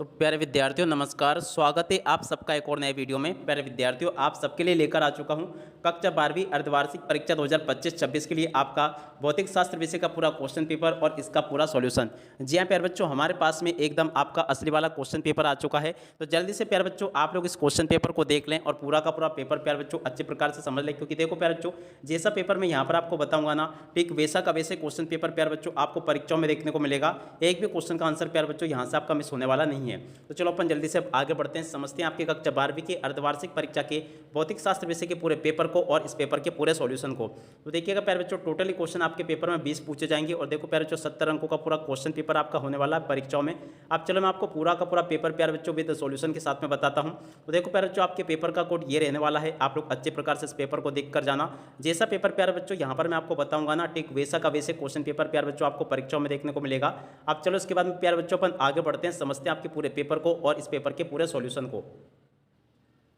तो प्यारे विद्यार्थियों नमस्कार, स्वागत है आप सबका एक और नए वीडियो में। प्यारे विद्यार्थियों, आप सबके लिए लेकर आ चुका हूं कक्षा 12वीं अर्धवार्षिक परीक्षा 2025-26 के लिए आपका भौतिक शास्त्र विषय का पूरा क्वेश्चन पेपर और इसका पूरा सॉल्यूशन। जी हां प्यारे बच्चों, हमारे पास में एकदम आपका असली वाला क्वेश्चन पेपर आ चुका है। तो जल्दी से प्यारे बच्चों आप लोग इस क्वेश्चन पेपर को देख लें और पूरा का पूरा पेपर प्यारे बच्चों अच्छे प्रकार से समझ लें, क्योंकि देखो प्यारे बच्चों, जैसा पेपर मैं यहाँ पर आपको बताऊंगा ना, ठीक वैसा का वैसे क्वेश्चन पेपर प्यारे बच्चों आपको परीक्षाओं में देखने को मिलेगा। एक भी क्वेश्चन का आंसर प्यारे बच्चों यहाँ से आपका मिस होने वाला नहीं है। तो चलो अपन जल्दी से अब आगे बढ़ते हैं, समझते हैं आपके कक्षा 12वीं के अर्धवार्षिक परीक्षा के भौतिक शास्त्र विषय के पूरे पेपर को और इस पेपर के पूरे सॉल्यूशन को। तो देखिएगा प्यारे बच्चों, टोटली क्वेश्चन आपके पेपर में 20 पूछे जाएंगे और देखो प्यारे बच्चों 70 अंकों का पूरा क्वेश्चन पेपर आपका होने वाला है परीक्षाओं में। अब चलो मैं आपको पूरा का पूरा पेपर प्यारे बच्चों विद सॉल्यूशन के साथ में बताता हूं। तो देखो प्यारे बच्चों, आपके पेपर का कोड ये रहने वाला है, आप लोग अच्छे प्रकार से इस पेपर को देख कर जाना। जैसा पेपर प्यारे बच्चों यहाँ पर मैं आपको बताऊंगा ना, ठीक वैसा का वैसे क्वेश्चन पेपर प्यारे बच्चों आपको परीक्षाओं में देखने को मिलेगा। अब चलो इसके बाद में प्यारे बच्चों अपन आगे बढ़ते हैं, समझते हैं आपके पूरे पेपर को और इस पेपर के पूरे सॉल्यूशन को।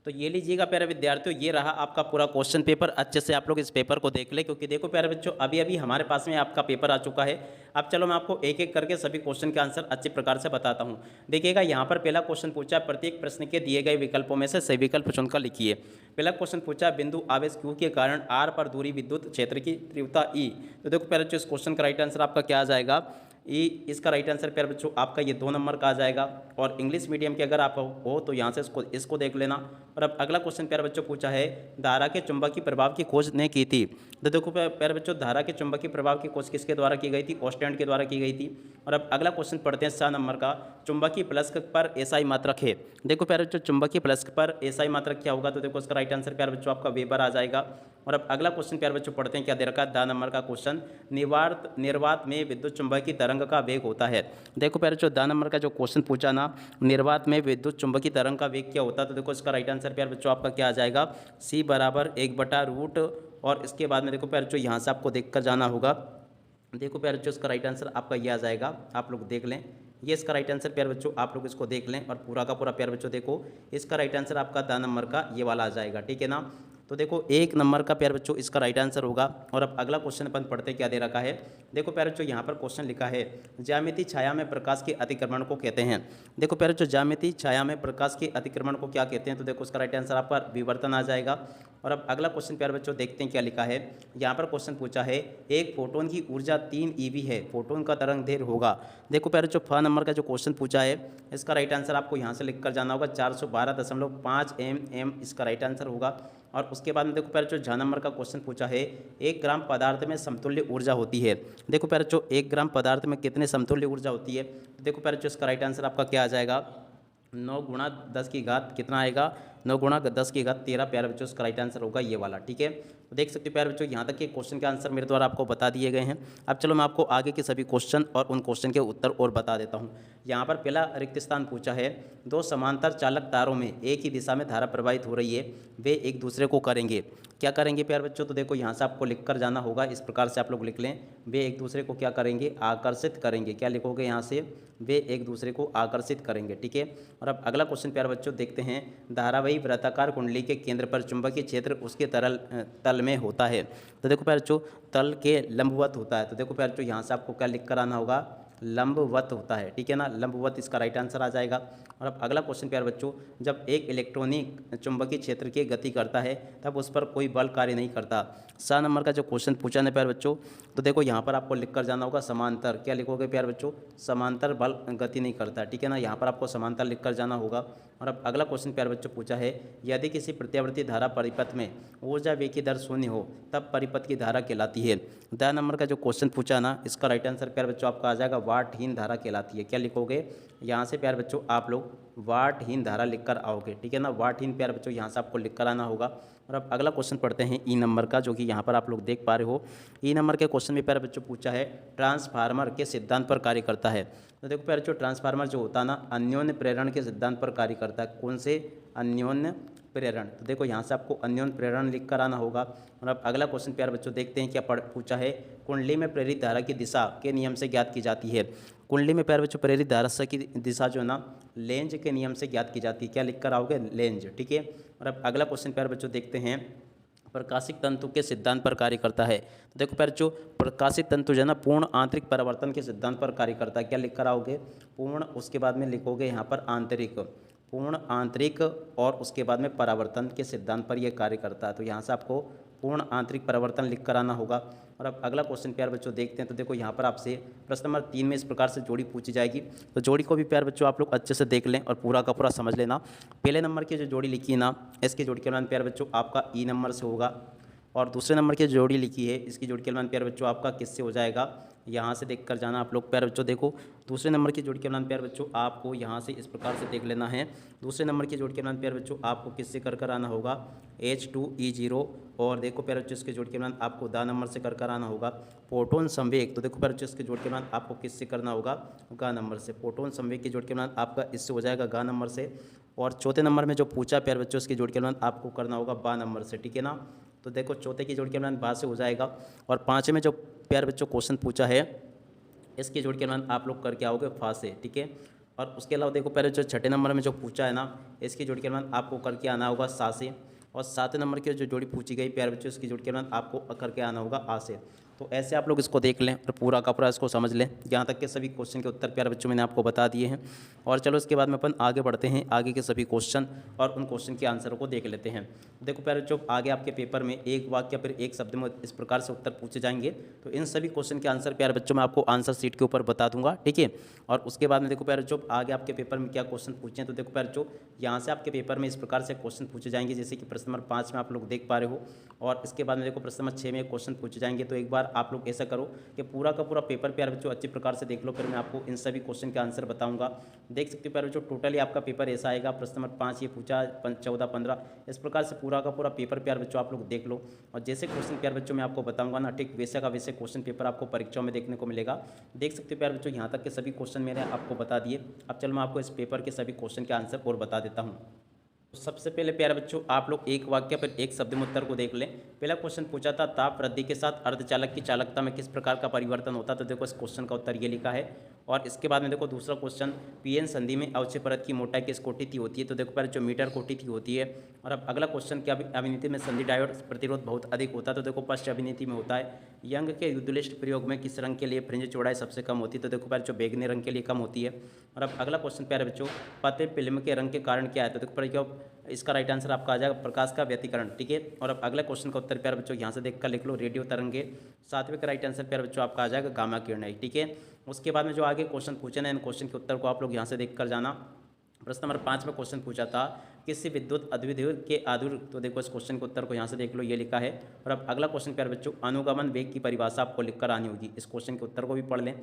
तो ये लीजिएगा प्यारे विद्यार्थियों, ये रहा आपका पूरा क्वेश्चन पेपर। अच्छे से आप लोग इस पेपर को देख ले, क्योंकि देखो प्यारे बच्चों अभी अभी हमारे पास में आपका पेपर आ चुका है। अब चलो मैं आपको एक एक करके सभी क्वेश्चन के आंसर अच्छे प्रकार से बताता हूँ। देखिएगा यहाँ पर पहला क्वेश्चन पूछा, प्रत्येक प्रश्न के दिए गए विकल्पों में से सही विकल्प चुनकर लिखिए। पहला क्वेश्चन पूछा, बिंदु आवेश Q के कारण R पर दूरी विद्युत क्षेत्र की तीव्रता E। तो देखो प्यारे बच्चों, इस क्वेश्चन का राइट आंसर आपका क्या आ जाएगा? इसका राइट आंसर प्यारे बच्चों आपका ये 2 नंबर का आ जाएगा। और इंग्लिश मीडियम के अगर आप हो तो यहाँ से इसको देख लेना। और अब अगला क्वेश्चन प्यारे बच्चों पूछा है, धारा के चुंबकीय प्रभाव की खोज ने की थी। तो देखो प्यारे बच्चों, धारा के चुंबकीय प्रभाव की खोज किसके द्वारा की गई थी? ऑस्टेंड के द्वारा की गई थी। और अब अगला क्वेश्चन पढ़ते हैं 7 नंबर का, चुंबकीय प्लस्क पर एसआई मात्रक है। देखो प्यारे बच्चों, चुंबकीय प्लस्क पर एसआई मात्रक क्या होगा? तो देखो इसका राइट आंसर प्यारे बच्चों आपका वेबर आ जाएगा। और अब अगला क्वेश्चन प्यारे बच्चों पढ़ते हैं, क्या दे रखा है? 10 नंबर का क्वेश्चन, निर्वात में विद्युत चुंबकीय तरंग का वेग होता है। देखो प्यारे बच्चों, 10 नंबर का जो क्वेश्चन पूछा ना, निर्वात में विद्युत चुंबकीय तरंग का वेग क्या होता है? तो देखो इसका राइट आंसर प्यारे बच्चों आपका क्या आ जाएगा? C बराबर 1/रूट। और इसके बाद में देखो प्यारे बच्चों यहाँ से आपको देख कर जाना होगा। देखो प्यारे बच्चों, इसका राइट आंसर आपका ये आ जाएगा, आप लोग देख लें। ये इसका राइट आंसर प्यारे बच्चों आप लोग इसको देख लें और पूरा का पूरा प्यारे बच्चों देखो, इसका राइट आंसर आपका 10 नंबर का ये वाला आ जाएगा, ठीक है ना। तो देखो 1 नंबर का प्यारे बच्चों इसका राइट आंसर होगा। और अब अगला क्वेश्चन अपन पढ़ते क्या दे रखा है। देखो प्यारे बच्चों, यहाँ पर क्वेश्चन लिखा है, ज्यामितीय छाया में प्रकाश के अतिक्रमण को कहते हैं। देखो प्यारे बच्चों, ज्यामितीय छाया में प्रकाश के अतिक्रमण को क्या कहते हैं? तो देखो इसका राइट आंसर आपका विवर्तन आ जाएगा। और अब अगला क्वेश्चन प्यारे बच्चों देखते हैं क्या लिखा है। यहाँ पर क्वेश्चन पूछा है, एक फोटोन की ऊर्जा 3 eV है, फोटोन का तरंग दैर्घ्य होगा। देखो प्यारे बच्चों, 5 नंबर का जो क्वेश्चन पूछा है, इसका राइट आंसर आपको यहाँ से लिख कर जाना होगा, 412.5 mm इसका राइट आंसर होगा। और उसके बाद में देखो प्यारे बच्चों, 6 नंबर का क्वेश्चन पूछा है, 1 ग्राम पदार्थ में समतुल्य ऊर्जा होती है। देखो प्यारे बच्चों, 1 ग्राम पदार्थ में कितने समतुल्य ऊर्जा होती है? तो देखो प्यारे बच्चों, इसका राइट आंसर आपका क्या आ जाएगा? 9 गुणा 10 की घात कितना आएगा? 9 गुणा 10 की घात 13 प्यारे बच्चों इसका राइट आंसर होगा ये वाला, ठीक है। तो देख सकते हो प्यारे बच्चों, यहाँ तक के क्वेश्चन के आंसर मेरे द्वारा आपको बता दिए गए हैं। अब चलो मैं आपको आगे के सभी क्वेश्चन और उन क्वेश्चन के उत्तर और बता देता हूँ। यहाँ पर पहला रिक्त स्थान पूछा है, 2 समांतर चालक तारों में एक ही दिशा में धारा प्रवाहित हो रही है, वे एक दूसरे को करेंगे। क्या करेंगे प्यारे बच्चों? तो देखो यहाँ से आपको लिख कर जाना होगा, इस प्रकार से आप लोग लिख लें, वे एक दूसरे को क्या करेंगे? आकर्षित करेंगे। क्या लिखोगे यहाँ से? वे एक दूसरे को आकर्षित करेंगे, ठीक है। और अब अगला क्वेश्चन प्यारे बच्चों देखते हैं, धारावाही वृत्ताकार कुंडली के केंद्र पर चुंबकीय क्षेत्र उसके तल में होता है। तो देखो प्यारे बच्चों, तल के लंबवत होता है। तो देखो प्यारे बच्चों, यहाँ से आपको क्या लिख कर आना होगा? लंबवत होता है, ठीक है ना, लंबवत इसका राइट आंसर आ जाएगा। और अब अगला क्वेश्चन प्यारे बच्चों, जब एक इलेक्ट्रॉनिक चुंबकीय क्षेत्र की गति करता है तब उस पर कोई बल कार्य नहीं करता। 7 नंबर का जो क्वेश्चन पूछा है प्यारे बच्चों, तो देखो यहाँ पर आपको लिख कर जाना होगा समांतर। क्या लिखोगे प्यारे बच्चों? समांतर बल गति नहीं करता, ठीक है ना, यहाँ पर आपको समांतर लिख कर जाना होगा। और अब अगला क्वेश्चन प्यारे बच्चों पूछा है, यदि किसी प्रत्यावर्ती धारा परिपथ में ऊर्जा वेग की दर 0 हो तब परिपथ की धारा कहलाती है। 10 नंबर का जो क्वेश्चन पूछा ना, इसका राइट आंसर प्यारे बच्चों आपका आ जाएगा, वाटहीन धारा कहलाती है। क्या लिखोगे? यहाँ से प्यारे बच्चों आप लोग वाटहीन धारा लिखकर आओगे, ठीक है ना, वाटहीन प्यारे बच्चों यहाँ से आपको लिख कर आना होगा। और अब अगला क्वेश्चन पढ़ते हैं ई नंबर का, जो कि यहाँ पर आप लोग देख पा रहे हो। ई नंबर के क्वेश्चन में प्यारे बच्चों पूछा है, ट्रांसफार्मर के सिद्धांत पर कार्य करता है। तो देखो प्यारे बच्चों, ट्रांसफार्मर जो होता है ना, अन्योन्य प्रेरण के सिद्धांत पर कार्य करता है। कौन से? अन्योन्य प्रेरण। तो देखो यहाँ से आपको अन्योन्य प्रेरण लिख कर आना होगा। और अब अगला क्वेश्चन प्यारे बच्चों देखते हैं क्या पूछा है, कुंडली में प्रेरित धारा की दिशा के नियम से ज्ञात की जाती है। कुंडली में प्यारे बच्चों प्रेरित धारा की दिशा जो है ना, लेंज के नियम से ज्ञात की जाती है। क्या लिख कर आओगे? लेंज, ठीक है। और अब अगला क्वेश्चन प्यारे बच्चों देखते हैं, प्रकाशिक तंतु के सिद्धांत पर कार्य करता है। तो देखो प्यारे बच्चों, प्रकाशिक तंतु जो है ना पूर्ण आंतरिक परावर्तन के सिद्धांत पर कार्य करता है। क्या लिख कर आओगे? पूर्ण, उसके बाद में लिखोगे यहाँ पर आंतरिक, पूर्ण आंतरिक, और उसके बाद में परावर्तन के सिद्धांत पर यह कार्य करता है। तो यहाँ से आपको पूर्ण आंतरिक परावर्तन लिख कर आना होगा। और अब अगला क्वेश्चन प्यारे बच्चों देखते हैं। तो देखो यहाँ पर आपसे प्रश्न नंबर 3 में इस प्रकार से जोड़ी पूछी जाएगी। तो जोड़ी को भी प्यारे बच्चों आप लोग अच्छे से देख लें और पूरा का पूरा समझ लेना। पहले नंबर की जो जोड़ी लिखी है ना, इसकी जोड़ी के मान प्यारे बच्चों आपका ई नंबर से होगा। और दूसरे नंबर की जोड़ी लिखी है, इसकी जोड़ी के मान प्यारे बच्चों आपका किससे हो जाएगा? यहाँ से देख कर जाना आप लोग प्यारे बच्चों। देखो दूसरे नंबर की जोड़ी के मान प्यारे बच्चों आपको यहाँ से इस प्रकार से देख लेना है। दूसरे नंबर की जोड़ी के मान प्यारे बच्चों आपको किससे कर आना होगा? H2E0। और देखो प्यारे बच्चों इसके जोड़ के मान आपको दा नंबर से कर आना होगा प्रोटॉन संवेग। तो देखो प्यारे बच्चों इसके जोड़ के मान आपको किससे करना होगा? गा नंबर से। प्रोटॉन संवेग के जोड़ के मान आपका इससे हो जाएगा गा नंबर से। और चौथे नंबर में जो पूछा प्यारे बच्चों, इसके जोड़ के मान आपको करना होगा बा नंबर से, ठीक है ना। तो देखो चौथे की जोड़ के मान बा से हो जाएगा। और पाँचवें में जो प्यारे बच्चों क्वेश्चन पूछा है, इसके जोड़ के मान आप लोग करके आओगे फा से, ठीक है। और उसके अलावा देखो पहले जो छठे नंबर में जो पूछा है ना, इसकी जोड़ के मान आपको करके आना होगा सा से। और सातवें नंबर की जो जोड़ी पूछी गई प्यारे बच्चों, इसकी जोड़ के मान आपको करके आना होगा आ से। तो ऐसे आप लोग इसको देख लें और पूरा का पूरा इसको समझ लें। यहाँ तक के सभी क्वेश्चन के उत्तर प्यारे बच्चों मैंने आपको बता दिए हैं। और चलो इसके बाद में अपन आगे बढ़ते हैं, आगे के सभी क्वेश्चन और उन क्वेश्चन के आंसरों को देख लेते हैं। देखो प्यारे बच्चों, आगे आपके पेपर में एक वाक्य फिर एक शब्द में इस प्रकार से उत्तर पूछे जाएंगे। तो इन सभी क्वेश्चन के आंसर प्यारे बच्चों मैं आपको आंसर शीट के ऊपर बता दूंगा, ठीक है। और उसके बाद में देखो प्यारे बच्चों आगे आपके पेपर में क्या क्वेश्चन पूछे हैं। तो देखो प्यारे बच्चों यहाँ से आपके पेपर में इस प्रकार से क्वेश्चन पूछे जाएंगे, जैसे कि प्रश्न नंबर 5 में आप लोग देख पा रहे हो। और इसके बाद में देखो प्रश्न नंबर 6 में क्वेश्चन पूछे जाएंगे। तो एक बार आप लोग ऐसा करो कि पूरा का पूरा पेपर प्यारे बच्चों अच्छी प्रकार से देख लो, फिर मैं आपको इन सभी क्वेश्चन के आंसर बताऊंगा। देख सकते हो प्यारे बच्चों, टोटली आपका पेपर ऐसा आएगा। प्रश्न नंबर 5 ये पूछा, 14, 15, इस प्रकार से पूरा का पूरा पेपर प्यारे बच्चों आप लोग देख लो। और जैसे क्वेश्चन प्यारे बच्चों मैं आपको बताऊंगा ना, ठीक वैसे का वैसे क्वेश्चन पेपर आपको परीक्षाओं में देखने को मिलेगा। देख सकते हो प्यारे बच्चों, यहाँ तक के सभी क्वेश्चन मैंने आपको बता दिए। अब चलो मैं आपको इस पेपर के सभी क्वेश्चन के आंसर और बता देता हूँ। सबसे पहले प्यारे बच्चों आप लोग एक वाक्य पर एक शब्द में उत्तर को देख लें। पहला क्वेश्चन पूछा था, ताप वृद्धि के साथ अर्धचालक की चालकता में किस प्रकार का परिवर्तन होता है। तो देखो इस क्वेश्चन का उत्तर ये लिखा है। और इसके बाद में देखो दूसरा क्वेश्चन, पीएन संधि में अवक्षय परत की मोटाई किस कोटि की होती है। तो देखो प्यारे जो मीटर कोटि की होती है। और अब अगला क्वेश्चन, क्या अभिनीति में संधि डायोड प्रतिरोध बहुत अधिक होता है। तो देखो पश्च अभिनीति में होता है। यंग के युद्धलिस्ट प्रयोग में किस रंग के लिए फ्रिंज चौड़ाई सबसे कम होती है। तो देखो प्यारे जो बैगनी रंग के लिए कम होती है। और अब अगला क्वेश्चन प्यारे बच्चों, पतले फिल्म के रंग के कारण क्या है। तो देखो प्यारे इसका राइट आंसर आपका आ जाएगा प्रकाश का व्यतिकरण, ठीक है। और अब अगले क्वेश्चन का उत्तर प्यारे बच्चों यहाँ से देखकर लिख लो, रेडियो तरंगे। सातवें का राइट आंसर प्यारे बच्चों आपका आ जाएगा गामा किरणें, ठीक है। उसके बाद में जो आगे क्वेश्चन पूछे ना, इन क्वेश्चन के उत्तर को आप लोग यहाँ से देख कर जाना। प्रश्न नंबर 5 में क्वेश्चन पूछा था, किसी विद्युत अद्विध्रुव के आधुर। तो देखो इस क्वेश्चन के उत्तर को यहाँ से देख लो, ये लिखा है। और अब अगला क्वेश्चन प्यारे बच्चों, अनुगमन वेग की परिभाषा आपको लिखकर आनी होगी। इस क्वेश्चन के उत्तर को भी पढ़ लें।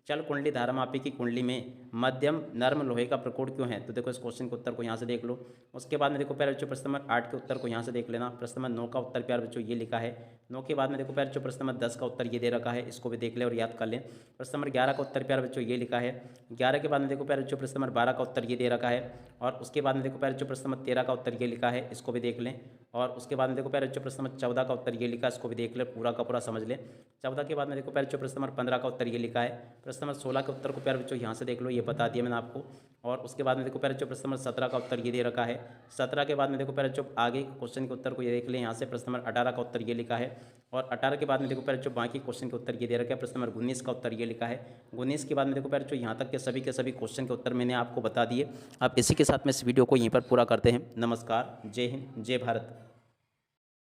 चल कुंडली धारामापी की कुंडली में मध्यम नर्म लोहे का प्रकोण क्यों है। तो देखो इस क्वेश्चन के उत्तर को यहाँ से देख लो। उसके बाद में देखो प्यारे बच्चों प्रश्न नंबर 8 के उत्तर को यहाँ से देख लेना। प्रश्न नंबर 9 का उत्तर प्यारे बच्चों ये लिखा है। 9 के बाद में देखो प्यारे बच्चों प्रश्न नंबर 10 का उत्तर ये दे रखा है, इसको भी देख ले और याद कर लें। प्रश्न नंबर 11 का उत्तर प्यारे बच्चों ये लिखा है। 11 के बाद में देखो प्यारे बच्चों प्रश्न नंबर 12 का उत्तर ये दे रखा है। और उसके बाद में देखो प्यारे बच्चों प्रश्न नंबर 13 का उत्तर ये लिखा है, इसको भी देख लें। और उसके बाद में देखो प्यारे बच्चों प्रश्न नंबर 14 का उत्तर ये लिखा है, इसको भी देख ले, पूरा का पूरा समझ लें। 14 के बाद में देखो प्यारे बच्चों प्रश्न नंबर 15 का उत्तर ये लिखा है। प्रश्न नंबर 16 के उत्तर को प्यारे बच्चों यहाँ से देख लो, ये बता दिया मैंने आपको। और उसके बाद में देखो प्यारे बच्चों प्रश्न नंबर 17 का उत्तर ये दे रखा है। 17 के बाद में देखो प्यारे बच्चों आगे क्वेश्चन के उत्तर को ये देख लें, यहाँ से प्रश्न नंबर 18 का उत्तर ये लिखा है। और 18 के बाद में देखो प्यारे बच्चों बाकी क्वेश्चन के उत्तर ये दे रखा है। प्रश्न नंबर 19 का उत्तर ये लिखा है। 19 के बाद में देखो प्यारे बच्चों यहाँ तक के सभी क्वेश्चन के उत्तर मैंने आपको बता दिए। अब इसी के साथ में इस वीडियो को यहीं पर पूरा करते हैं। नमस्कार, जय हिंद, जय भारत।